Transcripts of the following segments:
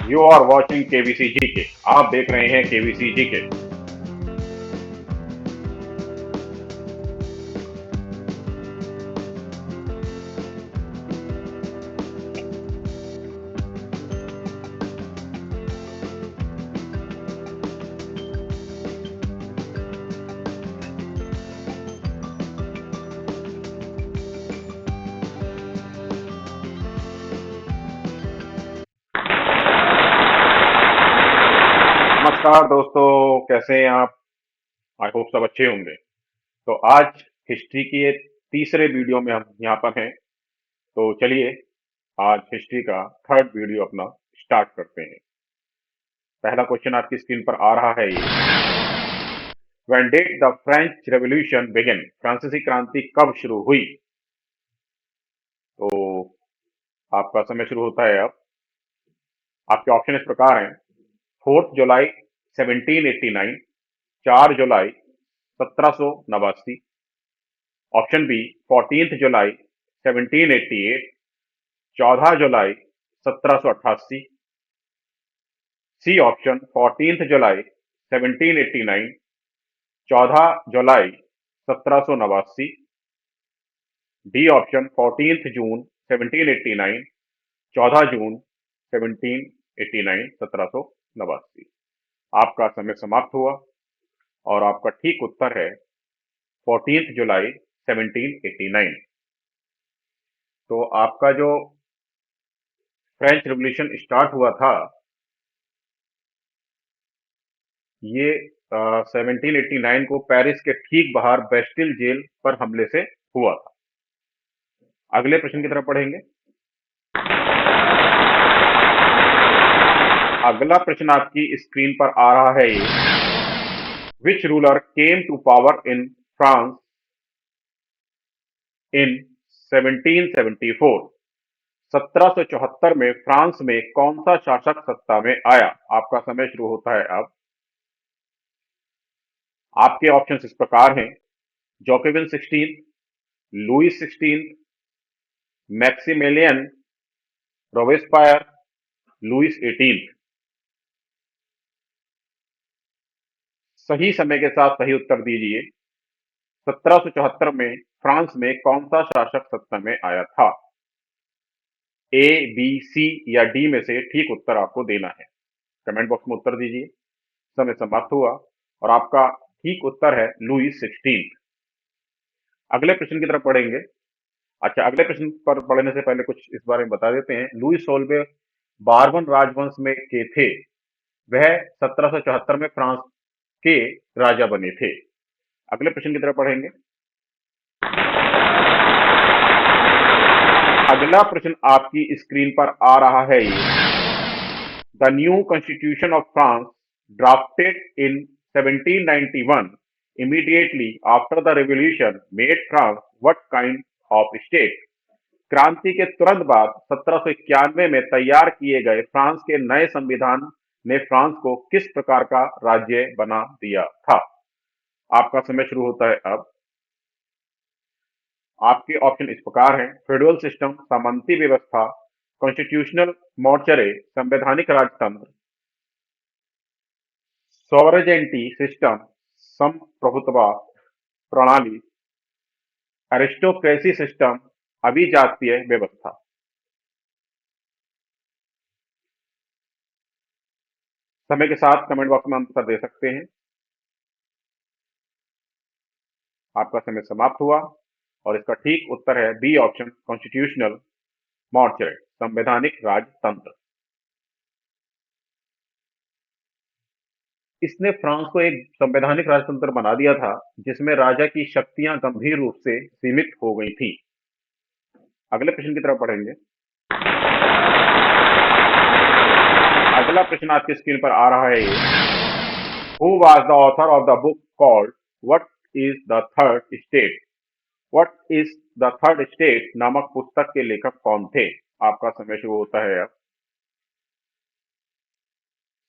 You are watching KBC GK. आप देख रहे हैं केबीसी जीके। नमस्कार दोस्तों, कैसे हैं आप? आई होप सब अच्छे होंगे। तो आज हिस्ट्री की तीसरे वीडियो में हम यहाँ पर हैं। तो चलिए आज हिस्ट्री का थर्ड वीडियो अपना स्टार्ट करते हैं। पहला क्वेश्चन आपकी स्क्रीन पर आ रहा है ये। When did the French Revolution begin? फ्रांसीसी क्रांति कब शुरू हुई? तो आपका समय शुरू होता है अब। आपके ऑप्शन इस प्रकार हैं: 4 जुलाई 1789, 4 जुलाई 1789, ऑप्शन बी 14 जुलाई 1788, 14 जुलाई 1788, सी ऑप्शन 14 जुलाई 1789, 14 जुलाई 1789, डी ऑप्शन 14 जून 1789, 14 जून 1789, 1789। आपका समय समाप्त हुआ और आपका ठीक उत्तर है 14 जुलाई 1789। तो आपका जो फ्रेंच रिवॉल्यूशन स्टार्ट हुआ था ये 1789 को पेरिस के ठीक बाहर बेस्टिल जेल पर हमले से हुआ था। अगले प्रश्न की तरफ पढ़ेंगे। अगला प्रश्न आपकी स्क्रीन पर आ रहा है ये। Which ruler came to power in France in 1774? 1774 में फ्रांस में कौन सा शासक सत्ता में आया? आपका समय शुरू होता है अब। आपके ऑप्शंस इस प्रकार हैं: जॉकेबिन 16, लुइस 16, मैक्सिमिलियन रोबेस्पायर, लुइस 18। सही समय के साथ सही उत्तर दीजिए। 1774 में फ्रांस में कौन सा शासक सत्ता में आया था? ए, बी, सी या डी में से ठीक उत्तर आपको देना है। कमेंट बॉक्स में उत्तर दीजिए। समय समाप्त हुआ और आपका ठीक उत्तर है लुइस 16। अगले प्रश्न की तरफ पढ़ेंगे। अच्छा, अगले प्रश्न पर पढ़ने से पहले कुछ इस बारे में बता देते हैं। लुइस 16 बारबन राजवंश में के थे। वह 1774 में फ्रांस के राजा बने थे। अगले प्रश्न की तरफ पढ़ेंगे। अगला प्रश्न आपकी स्क्रीन पर आ रहा है ये। The new constitution of France drafted in 1791 immediately after the revolution made France what kind of state? क्रांति के तुरंत बाद 1791 में तैयार किए गए फ्रांस के नए संविधान ने फ्रांस को किस प्रकार का राज्य बना दिया था? आपका समय शुरू होता है अब। आपके ऑप्शन इस प्रकार हैं: फेडरल सिस्टम सामंती व्यवस्था, कॉन्स्टिट्यूशनल मॉर्चरे संवैधानिक राजतंत्र, सॉवरेजेंटी सिस्टम संप्रभुत्व प्रणाली, एरिस्टोक्रेसी सिस्टम अभिजातीय व्यवस्था। समय के साथ कमेंट बॉक्स में आंसर दे सकते हैं। आपका समय समाप्त हुआ और इसका ठीक उत्तर है बी ऑप्शन, कॉन्स्टिट्यूशनल मॉर्चरे संवैधानिक राजतंत्र। इसने फ्रांस को एक संवैधानिक राजतंत्र बना दिया था जिसमें राजा की शक्तियां गंभीर रूप से सीमित हो गई थी। अगले प्रश्न की तरफ पढ़ेंगे। अगला प्रश्न आपकी स्क्रीन पर आ रहा है ये। Who was the author of the book called what is the third state? What is the third state नामक पुस्तक के लेखक कौन थे? आपका समय शुरू होता है अब।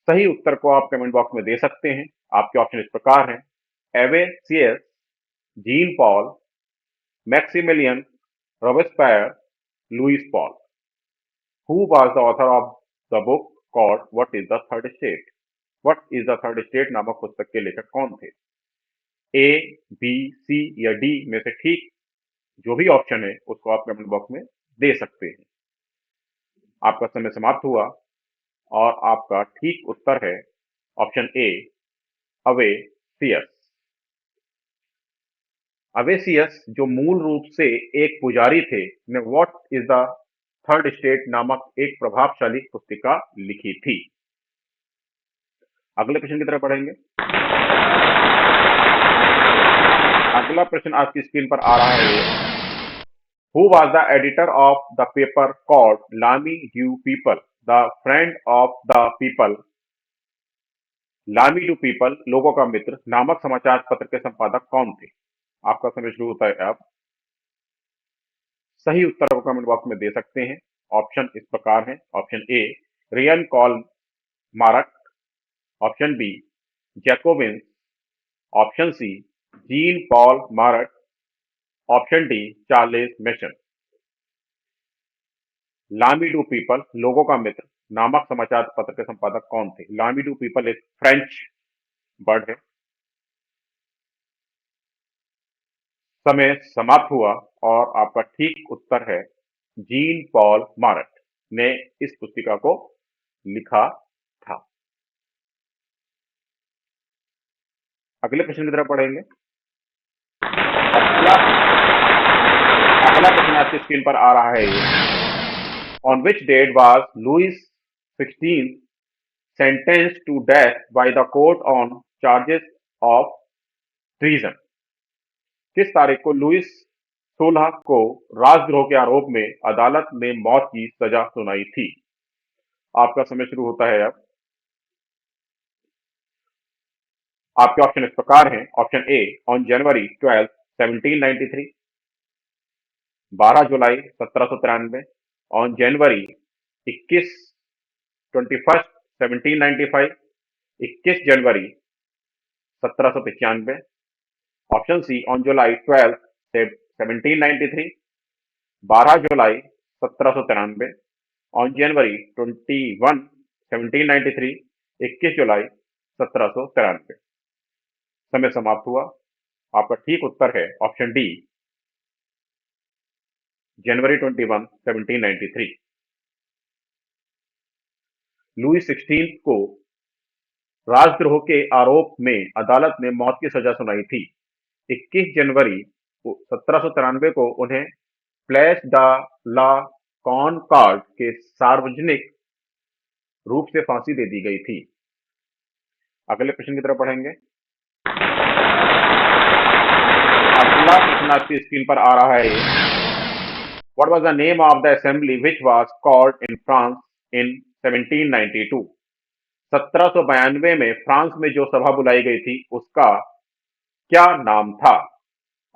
सही उत्तर को आप कमेंट बॉक्स में दे सकते हैं। आपके ऑप्शन इस प्रकार हैं: एवेसियस, Jean Paul, Maximilien Robespierre, Louis Paul. Who was the author of the book called what is the third state. What is the third state नामक पुस्तक के लेखक कौन थे? ए, बी, सी या डी में से ठीक जो भी ऑप्शन है उसको आप कमेंट बॉक्स में दे सकते हैं। आपका समय समाप्त हुआ और आपका ठीक उत्तर है ऑप्शन ए, अवेसियस। अवेसियस जो मूल रूप से एक पुजारी थे ने what is the third state नामक एक प्रभावशाली पुस्तिका लिखी थी। अगले प्रश्न की तरफ बढ़ेंगे। अगला प्रश्न आपकी स्क्रीन पर आ रहा है। Who was the editor of the paper called L'Ami du people, the friend of the people. L'Ami du people लोगों का मित्र नामक समाचार पत्र के संपादक कौन थे? आपका समय शुरू होता है अब। सही उत्तर को कमेंट बॉक्स में दे सकते हैं। ऑप्शन इस प्रकार हैं। ऑप्शन ए, रियन कॉल Marat. Option B, Jacobins. Option C, Jean Paul Marat. Option D, Charles mission. L'Ami du people लोगों का मित्र नामक समाचार पत्र के संपादक कौन थे? लामी डू पीपल एक फ्रेंच वर्ड है। समय समाप्त हुआ और आपका ठीक उत्तर है जीन पॉल मारट ने इस पुस्तिका को लिखा था। अगले प्रश्न की तरफ पढ़ेंगे। अगला अगला प्रश्न आपकी स्क्रीन पर आ रहा है। On which date was Louis 16 sentenced to death by the court on charges of treason। किस तारीख को लुइस 16 को राजद्रोह के आरोप में अदालत ने मौत की सजा सुनाई थी? आपका समय शुरू होता है अब। आपके ऑप्शन इस प्रकार हैं। Option A, on January 12 1793। 12 July 1793। On January 21 21 1795। 21 January 1795। Option C, on July 12 1793। 12 July 1793। On January 21 1793। 21 July 1793। समय समाप्त हुआ। आपका ठीक उत्तर है ऑप्शन डी, जनवरी 21 1793। लुई 16 को राजद्रोह के आरोप में अदालत ने मौत की सजा सुनाई थी। 21 जनवरी 1793 को उन्हें प्लेस ड ला कॉनकॉर्ड के सार्वजनिक रूप से फांसी दे दी गई थी। अगले प्रश्न की तरफ पढ़ेंगे। अगला प्रश्न आपकी स्क्रीन पर आ रहा है। What was the name of the assembly which was called in France in 1792? 1792 में फ्रांस में जो सभा बुलाई गई थी उसका क्या नाम था?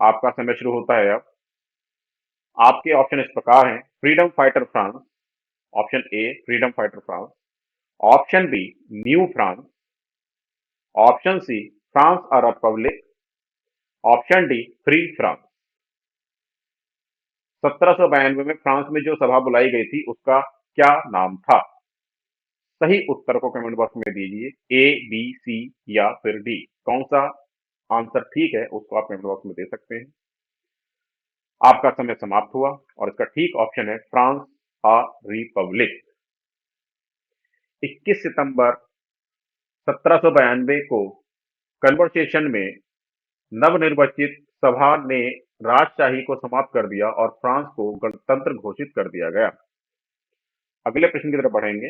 आपका समय शुरू होता है अब। आपके ऑप्शन इस प्रकार हैं। Freedom fighter France. Option A, freedom fighter France. Option B, new France. Option C, France a republic. Option D, free France. 1792 में फ्रांस में जो सभा बुलाई गई थी उसका क्या नाम था? सही उत्तर को कमेंट बॉक्स में दीजिए। ए, बी, सी या फिर डी। कौन सा आंसर ठीक है उसको आप कमेंट बॉक्स में दे सकते हैं। आपका समय समाप्त हुआ और इसका ठीक ऑप्शन है फ्रांस अ रिपब्लिक। 21 सितंबर 1792 को कन्वर्सेशन में नवनिर्वाचित सभा ने राजशाही को समाप्त कर दिया और फ्रांस को गणतंत्र घोषित कर दिया गया। अगले प्रश्न की तरफ बढ़ेंगे।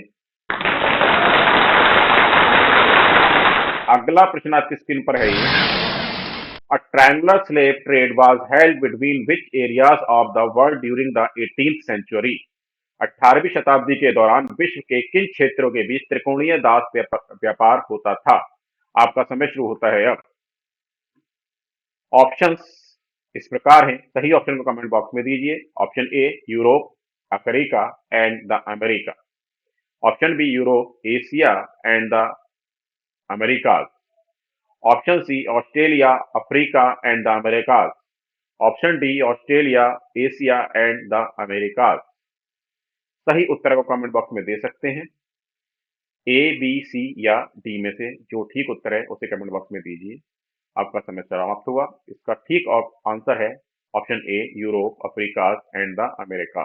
अगला प्रश्न आपकी स्क्रीन पर है। A triangular slave trade was held between which areas of the world during the 18th century? 18वीं शताब्दी के दौरान विश्व के किन क्षेत्रों के बीच त्रिकोणीय दास व्यापार होता था? आपका समय शुरू होता है अब। ऑप्शंस इस प्रकार हैं। सही ऑप्शन को कमेंट बॉक्स में दीजिए। Option A, Europe, Africa and the America. Option B, Europe, Asia and the Americas. Option C, Australia, Africa and the Americas. Option D, Australia, Asia and the Americas. सही उत्तर को comment box में दे सकते हैं। ए, B, C या D में से जो ठीक उत्तर है उसे कमेंट बॉक्स में दीजिए। आपका समय समाप्त हुआ। इसका ठीक आंसर है option A, Europe, Africa and the America.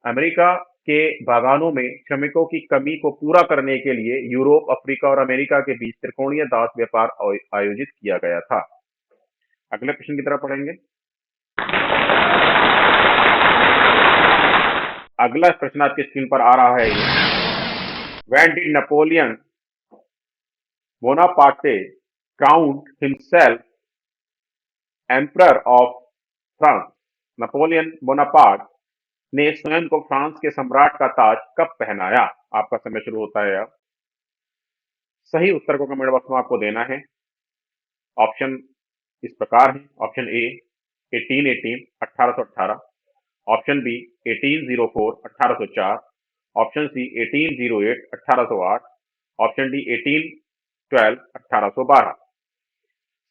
America के बागानों में श्रमिकों की कमी को पूरा करने के लिए यूरोप, अफ्रीका और अमेरिका के बीच त्रिकोणीय दास व्यापार आयोजित किया गया था। अगले प्रश्न की तरफ पढ़ेंगे। अगला प्रश्न आपकी स्क्रीन पर आ रहा है ये। When did Napoleon Bonaparte crowned himself Emperor of France? Napoleon Bonaparte ने स्वयं को फ्रांस के सम्राट का ताज कब पहनाया? आपका समय शुरू होता है अब। सही उत्तर को कमेंट बॉक्स में आपको देना है। ऑप्शन इस प्रकार है। Option A 1818 1818, option B 1804 1804, option C 1808 1808, option D 1812 1812।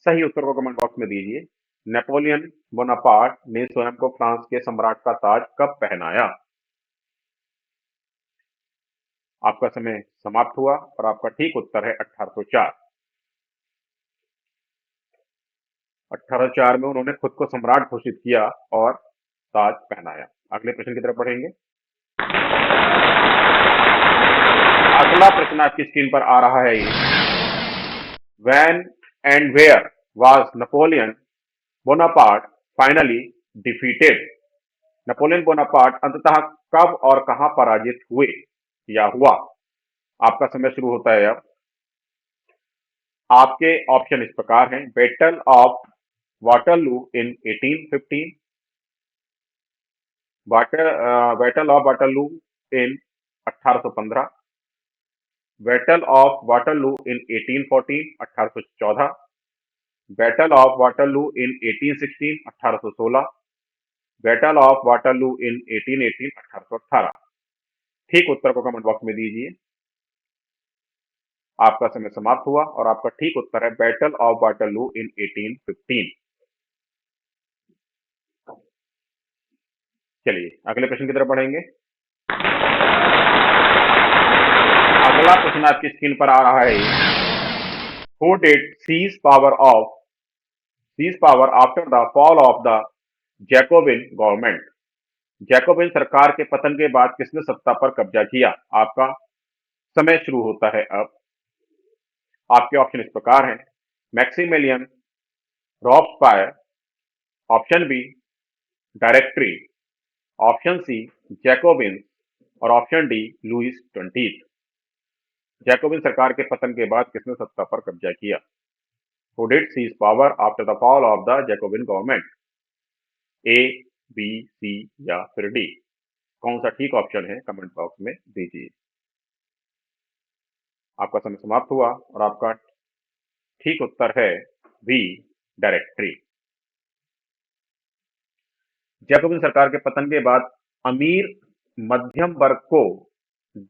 सही उत्तर को कमेंट बॉक्स में दीजिए। नेपोलियन बोनापार्ट ने स्वयं को फ्रांस के सम्राट का ताज कब पहनाया? आपका समय समाप्त हुआ और आपका ठीक उत्तर है 1804। 1804 में उन्होंने खुद को सम्राट घोषित किया और ताज पहनाया। अगले प्रश्न की तरफ बढ़ेंगे। अगला प्रश्न आपकी स्क्रीन पर आ रहा है ये। When and where was Napoleon Bonaparte finally defeated? Napoleon Bonaparte अंततः कब और कहां पराजित हुए या हुआ? आपका समय शुरू होता है अब। आपके ऑप्शन इस प्रकार हैं। Battle of Waterloo in 1815, battle of Waterloo in 1815, battle of Waterloo in 1814 1814, battle of Waterloo in 1816 1816, battle of Waterloo in 1818 1818। ठीक उत्तर को कमेंट बॉक्स में दीजिए। आपका समय समाप्त हुआ और आपका ठीक उत्तर है बैटल ऑफ वाटरलू इन 1815। चलिए अगले प्रश्न की तरफ बढ़ेंगे। अगला प्रश्न आपकी स्क्रीन पर आ रहा है। Who did seize power after the fall of the Jacobin government? Jacobin सरकार के पतन के बाद किसने सत्ता पर कब्जा किया? आपका समय शुरू होता है अब। आपके ऑप्शन इस प्रकार हैं। Maximilien Robespierre, option B directory, option C Jacobin और ऑप्शन डी लुइस 20। जैकोबिन सरकार के पतन के बाद किसने सत्ता पर कब्जा किया? Who did seize power after the fall of the Jacobin government? A, B, C या फिर डी? कौन सा ठीक ऑप्शन है कमेंट बॉक्स में दीजिए। आपका समय समाप्त हुआ और आपका ठीक उत्तर है बी, डायरेक्टरी। जैकोबिन सरकार के पतन के बाद अमीर मध्यम वर्ग को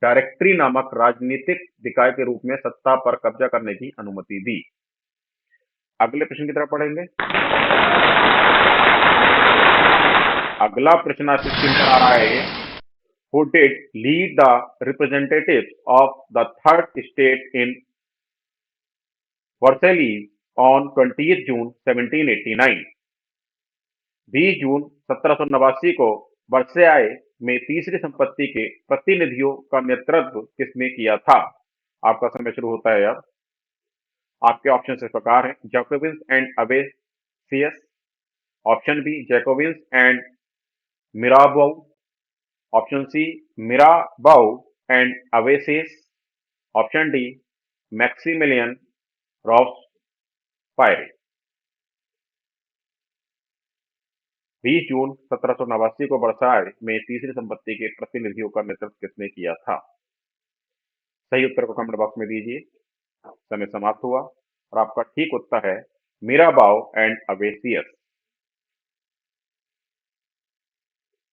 डायरेक्टरी नामक राजनीतिक निकाय के रूप में सत्ता पर कब्जा करने की अनुमति दी। अगले प्रश्न की तरफ पढ़ेंगे। अगला प्रश्न आपकी स्क्रीन पर आ रहा है। Who did lead the representatives of the third state in Versailles on 20th June 1789? 20 जून 1789 को वर्साय में तीसरी संपत्ति के प्रतिनिधियों का नेतृत्व किसने किया था? आपका समय शुरू होता है अब। आपके ऑप्शन इस प्रकार हैं। जैकोबिन्स एंड अवेसियस, option B Jacobins and Mirabeau, option C Mirabeau and अवेसियस, ऑप्शन डी मैक्सिमिलियन रॉबस्पायर। 20 जून 1789 को वर्साय में तीसरी संपत्ति के प्रतिनिधियों का नेतृत्व किसने किया था? सही उत्तर को कमेंट बॉक्स में दीजिए। समय समाप्त हुआ और आपका ठीक उत्तर है मिराबाउ एंड अवेसियस।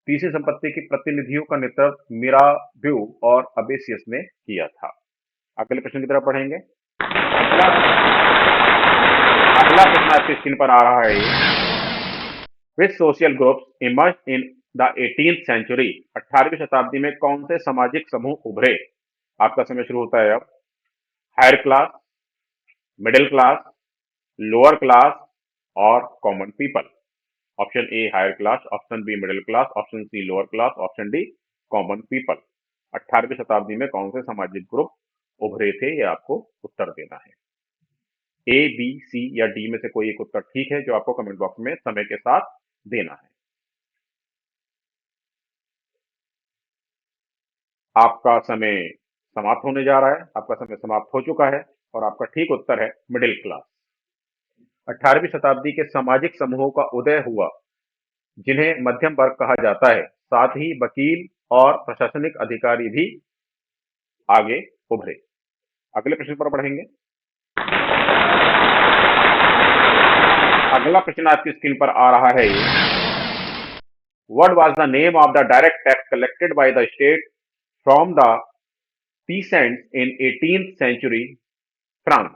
तीसरी संपत्ति के प्रतिनिधियों का नेतृत्व मिराब्यू और अवेसियस ने किया था। अगले प्रश्न की तरफ पढ़ेंगे। अगला प्रश्न आपकी स्क्रीन पर आ रहा है। Which social groups emerged in the 18th century, 18वीं शताब्दी में कौन से सामाजिक समूह उभरे? आपका समय शुरू होता है अब। Higher class, middle class, lower class और common people. Option A higher class, option B middle class, option C lower class, option D common people. 18वीं शताब्दी में कौन से सामाजिक ग्रुप उभरे थे, ये आपको उत्तर देना है। ए, बी, सी या डी में से कोई एक उत्तर ठीक है, जो आपको कमेंट बॉक्स में समय के साथ देना है। आपका समय समाप्त होने जा रहा है, आपका समय समाप्त हो चुका है और आपका ठीक उत्तर है मिडिल क्लास। 18वीं शताब्दी के सामाजिक समूहों का उदय हुआ, जिन्हें मध्यम वर्ग कहा जाता है। साथ ही वकील और प्रशासनिक अधिकारी भी आगे उभरे। अगले प्रश्न पर बढ़ेंगे। अगला प्रश्न आपकी स्क्रीन पर आ रहा है ये। What was the name of the direct tax collected by the state from the peasants in 18th century France?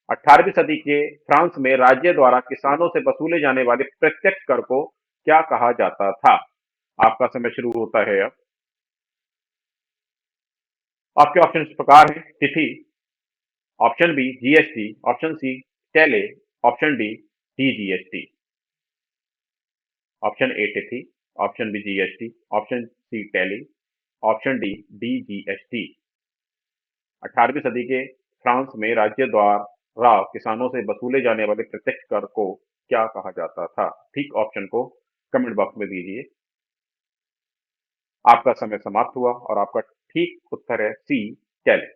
18वीं सदी के फ्रांस में राज्य द्वारा किसानों से वसूले जाने वाले प्रत्यक्ष कर को क्या कहा जाता था? आपका समय शुरू होता है अब। आपके ऑप्शन इस प्रकार हैं: tithe, option B GST, option C taille, option D DGST. Option A tithe, option B GST, option C taille, option D DGST. 18वीं सदी के फ्रांस में राज्य द्वारा किसानों से वसूले जाने वाले प्रत्यक्ष कर को क्या कहा जाता था? ठीक ऑप्शन को कमेंट बॉक्स में दीजिए। आपका समय समाप्त हुआ और आपका ठीक उत्तर है सी टेले।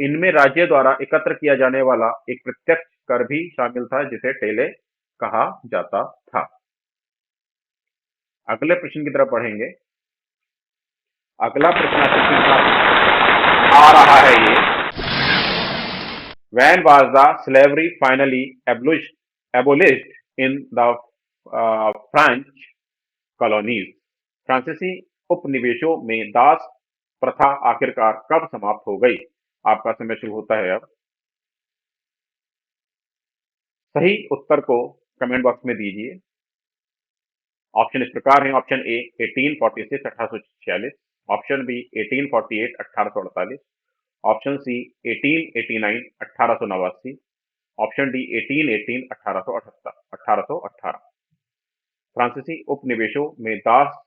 इनमें राज्य द्वारा एकत्र किया जाने वाला एक प्रत्यक्ष कर भी शामिल था, जिसे टेले कहा जाता था। अगले प्रश्न की तरफ बढ़ेंगे। अगला प्रश्न आपके स्क्रीन पर आ रहा है ये। When was the slavery finally abolished in the French colonies? फ्रांसीसी उपनिवेशों में दास प्रथा आखिरकार कब समाप्त हो गई? आपका समय शुरू होता है अब। सही उत्तर को कमेंट बॉक्स में दीजिए। ऑप्शन इस प्रकार हैं: option A 1846 1846, option B 1848 1848, option C 1889 1889, option D 1818 1818। फ्रांसीसी उपनिवेशों में दास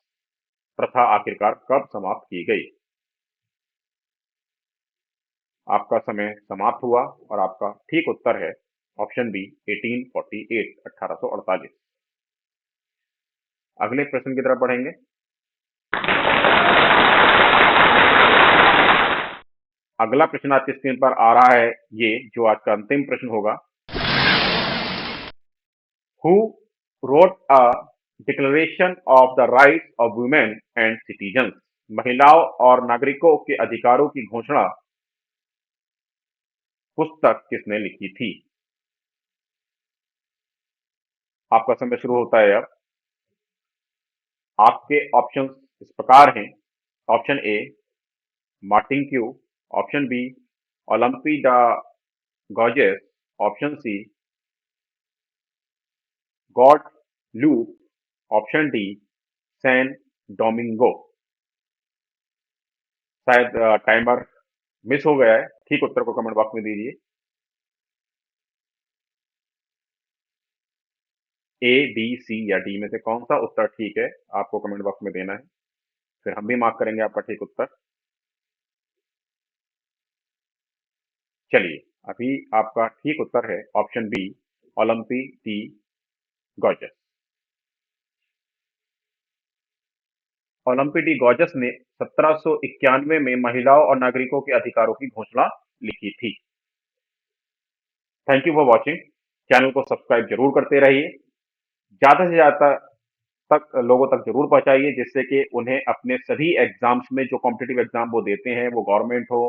प्रथा आखिरकार कब समाप्त की गई? आपका समय समाप्त हुआ और आपका ठीक उत्तर है ऑप्शन बी 1848 1848। अगले प्रश्न की तरफ बढ़ेंगे। अगला प्रश्न आपकी स्क्रीन पर आ रहा है ये, जो आज का अंतिम प्रश्न होगा। Who wrote a Declaration of the Rights of Women and Citizens? महिलाओं और नागरिकों के अधिकारों की घोषणा पुस्तक किसने लिखी थी? आपका समय शुरू होता है अब। आपके ऑप्शंस इस प्रकार हैं: option A Martin, option B Olympe de Gouges, option C Guadeloupe, option D San Domingo. शायद टाइमर मिस हो गया है। ठीक उत्तर को कमेंट बॉक्स में दीजिए। ए, बी, सी या डी में से कौन सा उत्तर ठीक है, आपको कमेंट बॉक्स में देना है, फिर हम भी मार्क करेंगे आपका ठीक उत्तर। चलिए, अभी आपका ठीक उत्तर है option B Olympe de Gouges. Olympe de Gouges ने 1791 में महिलाओं और नागरिकों के अधिकारों की घोषणा लिखी थी। Thank you for watching. Channel को सब्सक्राइब जरूर करते रहिए, ज्यादा से ज्यादा तक लोगों तक जरूर पहुंचाइए, जिससे कि उन्हें अपने सभी एग्जाम्स में जो कॉम्पिटिटिव एग्जाम वो देते हैं, वो गवर्नमेंट हो,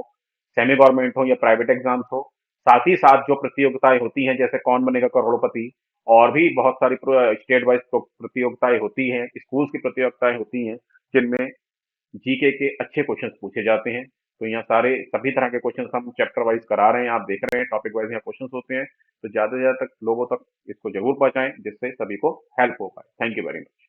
सेमी गवर्नमेंट हो या प्राइवेट एग्जाम्स हो, साथ ही साथ जो प्रतियोगिताएं होती हैं जैसे कौन बनेगा करोड़पति और भी बहुत सारी स्टेट वाइज प्रतियोगिताएं होती हैं, स्कूल्स की प्रतियोगिताएं होती हैं, जिनमें जीके के अच्छे क्वेश्चंस पूछे जाते हैं, तो यहाँ सारे सभी तरह के क्वेश्चन हम चैप्टर वाइज करा रहे हैं, आप देख रहे हैं टॉपिक वाइज यहाँ क्वेश्चन होते हैं, तो ज्यादा से ज्यादा तक लोगों तक इसको जरूर पहुंचाएं जिससे सभी को हेल्प हो पाए। Thank you very much.